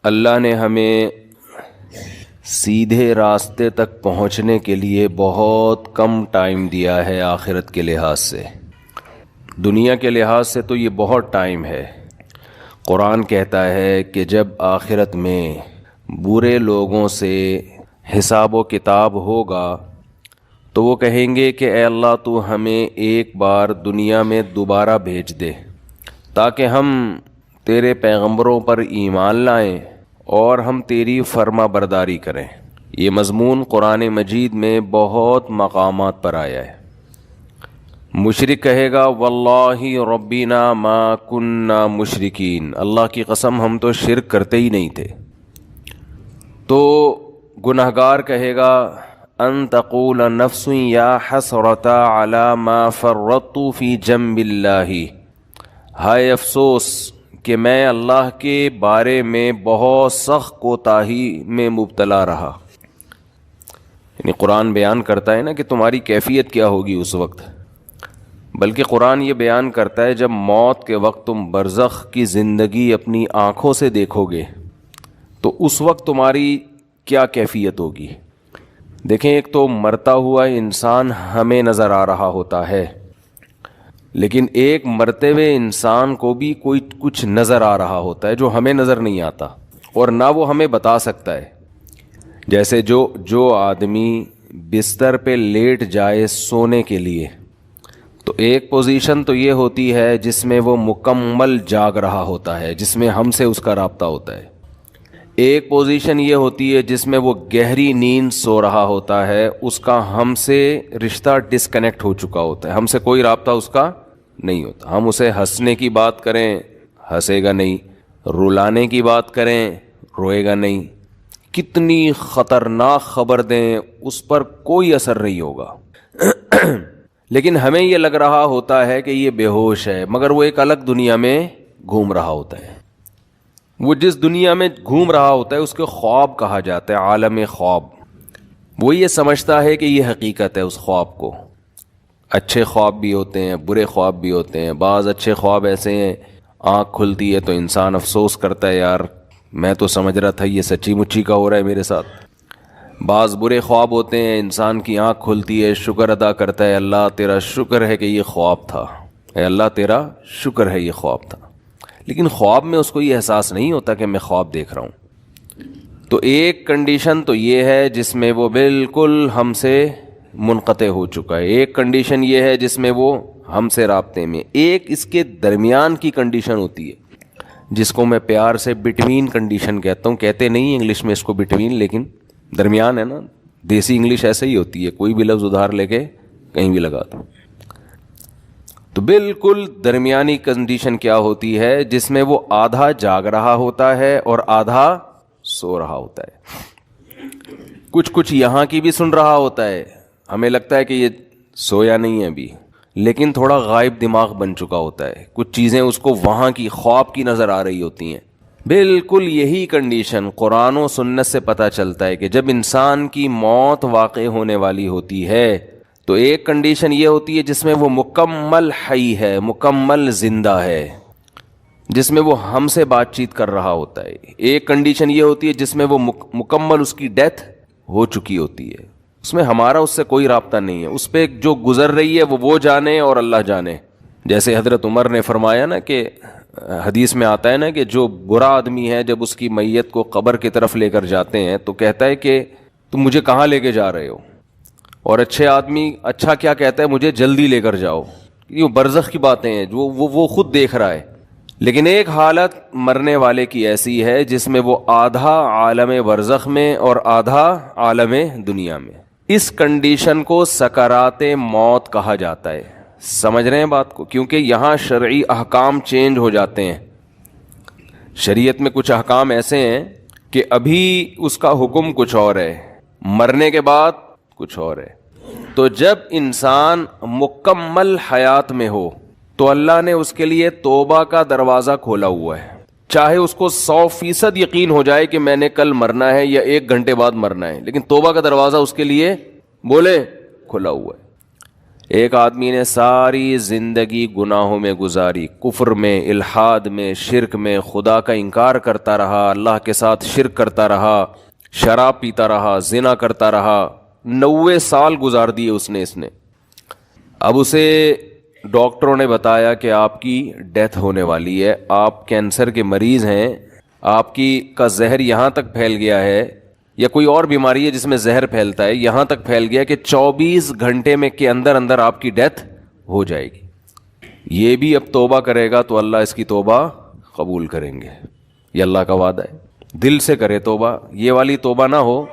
اللہ نے ہمیں سیدھے راستے تک پہنچنے کے لیے بہت کم ٹائم دیا ہے آخرت کے لحاظ سے. دنیا کے لحاظ سے تو یہ بہت ٹائم ہے. قرآن کہتا ہے کہ جب آخرت میں برے لوگوں سے حساب و کتاب ہوگا تو وہ کہیں گے کہ اے اللہ تو ہمیں ایک بار دنیا میں دوبارہ بھیج دے تاکہ ہم تیرے پیغمبروں پر ایمان لائیں اور ہم تیری فرما برداری کریں. یہ مضمون قرآن مجید میں بہت مقامات پر آیا ہے. مشرک کہے گا واللہ ربنا ما کننا مشرکین، اللہ کی قسم ہم تو شرک کرتے ہی نہیں تھے. تو گنہگار کہے گا ان تقول نفس یا حسرتا علی ما فرطت فی جنب اللہ، ہائے افسوس کہ میں اللہ کے بارے میں بہت سخت کوتاہی میں مبتلا رہا. یعنی قرآن بیان کرتا ہے نا کہ تمہاری کیفیت کیا ہوگی اس وقت، بلکہ قرآن یہ بیان کرتا ہے جب موت کے وقت تم برزخ کی زندگی اپنی آنکھوں سے دیکھو گے تو اس وقت تمہاری کیا کیفیت ہوگی. دیکھیں، ایک تو مرتا ہوا انسان ہمیں نظر آ رہا ہوتا ہے، لیکن ایک مرتے ہوئے انسان کو بھی کوئی کچھ نظر آ رہا ہوتا ہے جو ہمیں نظر نہیں آتا اور نہ وہ ہمیں بتا سکتا ہے. جیسے جو آدمی بستر پہ لیٹ جائے سونے کے لیے تو ایک پوزیشن تو یہ ہوتی ہے جس میں وہ مکمل جاگ رہا ہوتا ہے، جس میں ہم سے اس کا رابطہ ہوتا ہے. ایک پوزیشن یہ ہوتی ہے جس میں وہ گہری نیند سو رہا ہوتا ہے، اس کا ہم سے رشتہ ڈسکنیکٹ ہو چکا ہوتا ہے، ہم سے کوئی رابطہ اس کا نہیں ہوتا. ہم اسے ہنسنے کی بات کریں ہنسے گا نہیں، رلانے کی بات کریں روئے گا نہیں، کتنی خطرناک خبر دیں اس پر کوئی اثر نہیں ہوگا. لیکن ہمیں یہ لگ رہا ہوتا ہے کہ یہ بے ہوش ہے، مگر وہ ایک الگ دنیا میں گھوم رہا ہوتا ہے. وہ جس دنیا میں گھوم رہا ہوتا ہے اس کے خواب کہا جاتا ہے، عالم خواب. وہ یہ سمجھتا ہے کہ یہ حقیقت ہے اس خواب کو. اچھے خواب بھی ہوتے ہیں، برے خواب بھی ہوتے ہیں. بعض اچھے خواب ایسے ہیں آنکھ کھلتی ہے تو انسان افسوس کرتا ہے یار میں تو سمجھ رہا تھا یہ سچی مچی کا ہو رہا ہے میرے ساتھ. بعض برے خواب ہوتے ہیں انسان کی آنکھ کھلتی ہے شکر ادا کرتا ہے اللہ تیرا شکر ہے کہ یہ خواب تھا، اے اللہ تیرا شکر ہے یہ خواب تھا. لیکن خواب میں اس کو یہ احساس نہیں ہوتا کہ میں خواب دیکھ رہا ہوں. تو ایک کنڈیشن تو یہ ہے جس میں وہ بالکل ہم سے منقطع ہو چکا ہے، ایک کنڈیشن یہ ہے جس میں وہ ہم سے رابطے میں، ایک اس کے درمیان کی کنڈیشن ہوتی ہے جس کو میں پیار سے بٹوین کنڈیشن کہتا ہوں. کہتے نہیں انگلش میں اس کو بٹوین، لیکن درمیان ہے نا. دیسی انگلش ایسے ہی ہوتی ہے، کوئی بھی لفظ ادھار لے کے کہیں بھی لگا دو. تو بالکل درمیانی کنڈیشن کیا ہوتی ہے جس میں وہ آدھا جاگ رہا ہوتا ہے اور آدھا سو رہا ہوتا ہے. کچھ یہاں کی بھی سن رہا ہوتا ہے، ہمیں لگتا ہے کہ یہ سویا نہیں ہے ابھی، لیکن تھوڑا غائب دماغ بن چکا ہوتا ہے. کچھ چیزیں اس کو وہاں کی خواب کی نظر آ رہی ہوتی ہیں. بالکل یہی کنڈیشن قرآن و سنت سے پتہ چلتا ہے کہ جب انسان کی موت واقع ہونے والی ہوتی ہے تو ایک کنڈیشن یہ ہوتی ہے جس میں وہ مکمل حی ہے، مکمل زندہ ہے، جس میں وہ ہم سے بات چیت کر رہا ہوتا ہے. ایک کنڈیشن یہ ہوتی ہے جس میں وہ مکمل اس کی ڈیتھ ہو چکی ہوتی ہے، اس میں ہمارا اس سے کوئی رابطہ نہیں ہے. اس پہ جو گزر رہی ہے وہ جانے اور اللہ جانے. جیسے حضرت عمر نے فرمایا نا کہ حدیث میں آتا ہے نا کہ جو برا آدمی ہے جب اس کی میت کو قبر کی طرف لے کر جاتے ہیں تو کہتا ہے کہ تم مجھے کہاں لے کے جا رہے ہو، اور اچھے آدمی اچھا کیا کہتا ہے مجھے جلدی لے کر جاؤ. یہ برزخ کی باتیں ہیں جو وہ خود دیکھ رہا ہے. لیکن ایک حالت مرنے والے کی ایسی ہے جس میں وہ آدھا عالم برزخ میں اور آدھا عالم دنیا میں. اس کنڈیشن کو سکرات موت کہا جاتا ہے. سمجھ رہے ہیں بات کو؟ کیونکہ یہاں شرعی احکام چینج ہو جاتے ہیں. شریعت میں کچھ احکام ایسے ہیں کہ ابھی اس کا حکم کچھ اور ہے، مرنے کے بعد کچھ اور ہے. تو جب انسان مکمل حیات میں ہو تو اللہ نے اس کے لیے توبہ کا دروازہ کھولا ہوا ہے. چاہے اس کو 100% یقین ہو جائے کہ میں نے کل مرنا ہے یا 1 گھنٹے بعد مرنا ہے، لیکن توبہ کا دروازہ اس کے لیے بولے کھلا ہوا ہے. ایک آدمی نے ساری زندگی گناہوں میں گزاری، کفر میں، الحاد میں، شرک میں، خدا کا انکار کرتا رہا، اللہ کے ساتھ شرک کرتا رہا، شراب پیتا رہا، زنا کرتا رہا، 90 سال گزار دیے اس نے۔ اب اسے ڈاکٹروں نے بتایا کہ آپ کی ڈیتھ ہونے والی ہے، آپ کینسر کے مریض ہیں، آپ کا زہر یہاں تک پھیل گیا ہے، یا کوئی اور بیماری ہے جس میں زہر پھیلتا ہے، یہاں تک پھیل گیا کہ 24 گھنٹے میں کے اندر اندر آپ کی ڈیتھ ہو جائے گی۔ یہ بھی اب توبہ کرے گا تو اللہ اس کی توبہ قبول کریں گے، یہ اللہ کا وعدہ ہے۔ دل سے کرے توبہ، یہ والی توبہ نہ ہو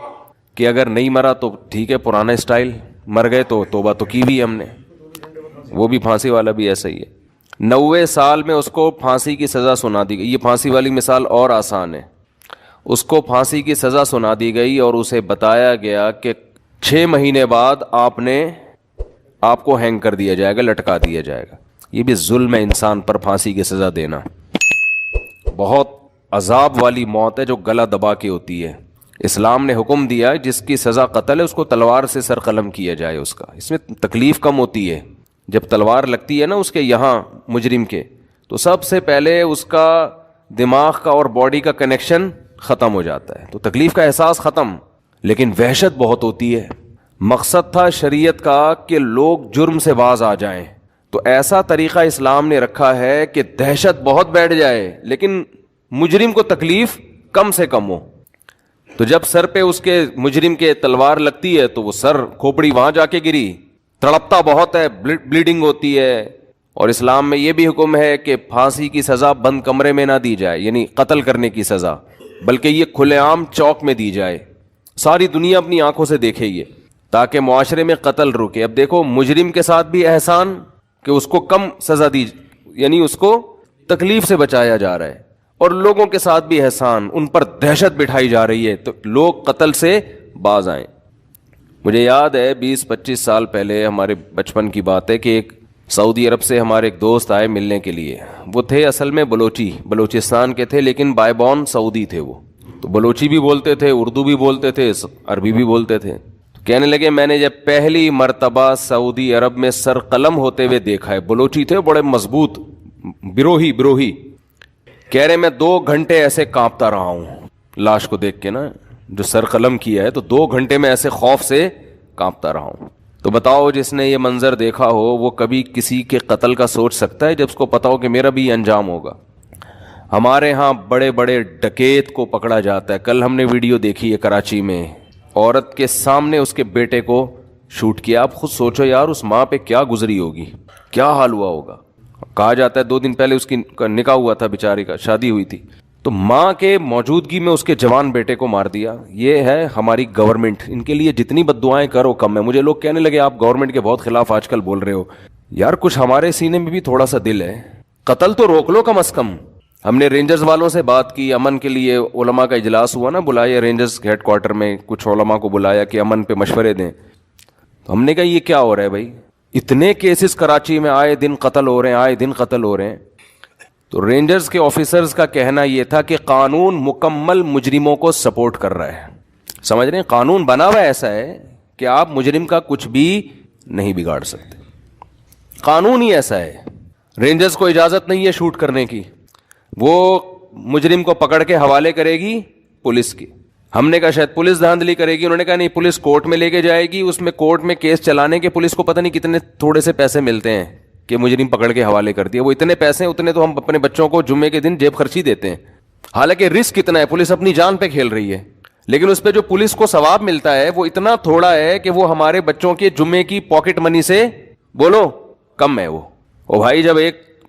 کہ اگر نہیں مرا تو ٹھیک ہے پرانا اسٹائل، مر گئے تو توبہ تو کی بھی ہم نے۔ وہ بھی پھانسی والا بھی ایسا ہی ہے، 90 سال میں اس کو پھانسی کی سزا سنا دی گئی۔ یہ پھانسی والی مثال اور آسان ہے، اس کو پھانسی کی سزا سنا دی گئی اور اسے بتایا گیا کہ 6 مہینے بعد آپ کو ہینگ کر دیا جائے گا، لٹکا دیا جائے گا۔ یہ بھی ظلم ہے انسان پر پھانسی کی سزا دینا، بہت عذاب والی موت ہے جو گلا دبا کے ہوتی ہے۔ اسلام نے حکم دیا جس کی سزا قتل ہے اس کو تلوار سے سر قلم کیا جائے، اس میں تکلیف کم ہوتی ہے۔ جب تلوار لگتی ہے نا اس کے یہاں مجرم کے، تو سب سے پہلے اس کا دماغ کا اور باڈی کا کنیکشن ختم ہو جاتا ہے، تو تکلیف کا احساس ختم، لیکن وحشت بہت ہوتی ہے۔ مقصد تھا شریعت کا کہ لوگ جرم سے باز آ جائیں، تو ایسا طریقہ اسلام نے رکھا ہے کہ دہشت بہت بیٹھ جائے لیکن مجرم کو تکلیف کم سے کم ہو۔ تو جب سر پہ اس کے مجرم کے تلوار لگتی ہے تو وہ سر کھوپڑی وہاں جا کے گری، تڑپتا بہت ہے، بلیڈنگ ہوتی ہے۔ اور اسلام میں یہ بھی حکم ہے کہ پھانسی کی سزا بند کمرے میں نہ دی جائے، یعنی قتل کرنے کی سزا، بلکہ یہ کھلے عام چوک میں دی جائے، ساری دنیا اپنی آنکھوں سے دیکھے یہ، تاکہ معاشرے میں قتل رکے۔ اب دیکھو مجرم کے ساتھ بھی احسان کہ اس کو کم سزا دی، یعنی اس کو تکلیف سے بچایا جا رہا ہے، اور لوگوں کے ساتھ بھی احسان، ان پر دہشت بٹھائی جا رہی ہے تو لوگ قتل سے باز آئیں۔ مجھے یاد ہے 20-25 سال پہلے، ہمارے بچپن کی بات ہے، کہ ایک سعودی عرب سے ہمارے ایک دوست آئے ملنے کے لیے۔ وہ تھے اصل میں بلوچستان کے تھے، لیکن بائی بورن سعودی تھے۔ وہ تو بلوچی بھی بولتے تھے، اردو بھی بولتے تھے، عربی بھی بولتے تھے۔ کہنے لگے میں نے جب پہلی مرتبہ سعودی عرب میں سر قلم ہوتے ہوئے دیکھا ہے، بلوچی تھے بڑے مضبوط، بروہی، کہہ رہے میں 2 گھنٹے ایسے کانپتا رہا ہوں لاش کو دیکھ کے نا، جو سر قلم کیا ہے، تو 2 گھنٹے میں ایسے خوف سے کانپتا رہا ہوں۔ تو بتاؤ جس نے یہ منظر دیکھا ہو وہ کبھی کسی کے قتل کا سوچ سکتا ہے جب اس کو پتا ہو کہ میرا بھی انجام ہوگا؟ ہمارے ہاں بڑے بڑے ڈکیت کو پکڑا جاتا ہے۔ کل ہم نے ویڈیو دیکھی ہے کراچی میں، عورت کے سامنے اس کے بیٹے کو شوٹ کیا۔ آپ خود سوچو یار اس ماں پہ کیا گزری ہوگی، کیا حال ہوا ہوگا۔ کہا جاتا ہے 2 دن پہلے اس کی نکاح ہوا تھا، بیچاری کا شادی ہوئی تھی، تو ماں کے موجودگی میں اس کے جوان بیٹے کو مار دیا۔ یہ ہے ہماری گورنمنٹ، ان کے لیے جتنی بد دعائیں کرو کم ہے۔ مجھے لوگ کہنے لگے آپ گورنمنٹ کے بہت خلاف آج کل بول رہے ہو، یار کچھ ہمارے سینے میں بھی تھوڑا سا دل ہے، قتل تو روک لو کم از کم۔ ہم نے رینجرز والوں سے بات کی، امن کے لیے علماء کا اجلاس ہوا نا، بلایا رینجرز ہیڈ کوارٹر میں کچھ علماء کو بلایا کہ امن پہ مشورے دیں۔ تو ہم نے کہا یہ کیا ہو رہا ہے بھائی، اتنے کیسز کراچی میں آئے دن قتل ہو رہے ہیں۔ تو رینجرز کے آفیسرز کا کہنا یہ تھا کہ قانون مکمل مجرموں کو سپورٹ کر رہا ہے، سمجھ رہے ہیں، قانون بنا ہوا ایسا ہے کہ آپ مجرم کا کچھ بھی نہیں بگاڑ سکتے، قانون ہی ایسا ہے۔ رینجرز کو اجازت نہیں ہے شوٹ کرنے کی، وہ مجرم کو پکڑ کے حوالے کرے گی پولیس کی۔ ہم نے کہا شاید پولیس دھاندلی کرے گی، انہوں نے کہا نہیں، پولیس کورٹ میں لے کے جائے گی، اس میں کورٹ میں کیس چلانے کے پولیس کو پتہ نہیں کتنے تھوڑے سے پیسے ملتے ہیں کہ مجرم پکڑ کے حوالے کر دیا۔ وہ اتنے پیسے اتنے تو ہم اپنے بچوں کو جمعے کے دن جیب خرچی دیتے ہیں، حالانکہ رسک کتنا ہے، پولیس اپنی جان پہ کھیل رہی ہے، لیکن اس پہ جو پولیس کو ثواب ملتا ہے وہ اتنا تھوڑا ہے کہ وہ ہمارے بچوں کے جمعے کی پاکٹ منی سے بولو کم ہے وہ۔ او بھائی جب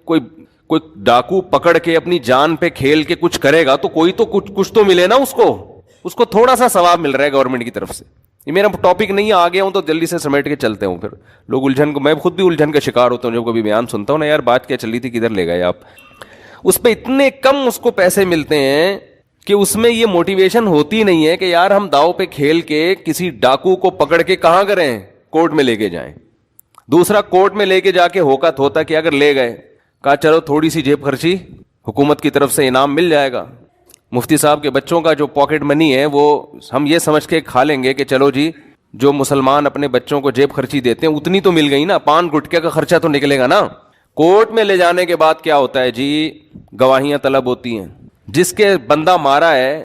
کوئی ڈاکو پکڑ کے اپنی جان پہ کھیل کے کچھ کرے گا تو کوئی تو کچھ تو ملے نا، اس کو تھوڑا سا ثواب مل رہا ہے گورنمنٹ کی طرف سے۔ یہ میرا ٹاپک نہیں ہے، آ گیا ہوں تو جلدی سے سمیٹ کے چلتے ہوں، پھر لوگ الجھن کو، میں خود بھی الجھن کا شکار ہوتا ہوں جب کبھی بیان سنتا ہوں نا، یار بات کیا چل رہی تھی، کدھر لے گئے آپ۔ اس پہ اتنے کم اس کو پیسے ملتے ہیں کہ اس میں یہ موٹیویشن ہوتی نہیں ہے کہ یار ہم داؤ پہ کھیل کے کسی ڈاکو کو پکڑ کے کہاں کریں، کورٹ میں لے کے جائیں۔ دوسرا کورٹ میں لے کے جا کے ہوکت ہوتا کہ اگر لے گئے، کہا چلو تھوڑی سی جیب خرچی حکومت کی طرف سے انعام مل جائے گا، مفتی صاحب کے بچوں کا جو پاکٹ منی ہے وہ ہم یہ سمجھ کے کھا لیں گے کہ چلو جی جو مسلمان اپنے بچوں کو جیب خرچی دیتے ہیں اتنی تو مل گئی نا, پان گٹکے کا خرچہ تو نکلے گا نا. کورٹ میں لے جانے کے بعد کیا ہوتا ہے جی, گواہیاں طلب ہوتی ہیں. جس کے بندہ مارا ہے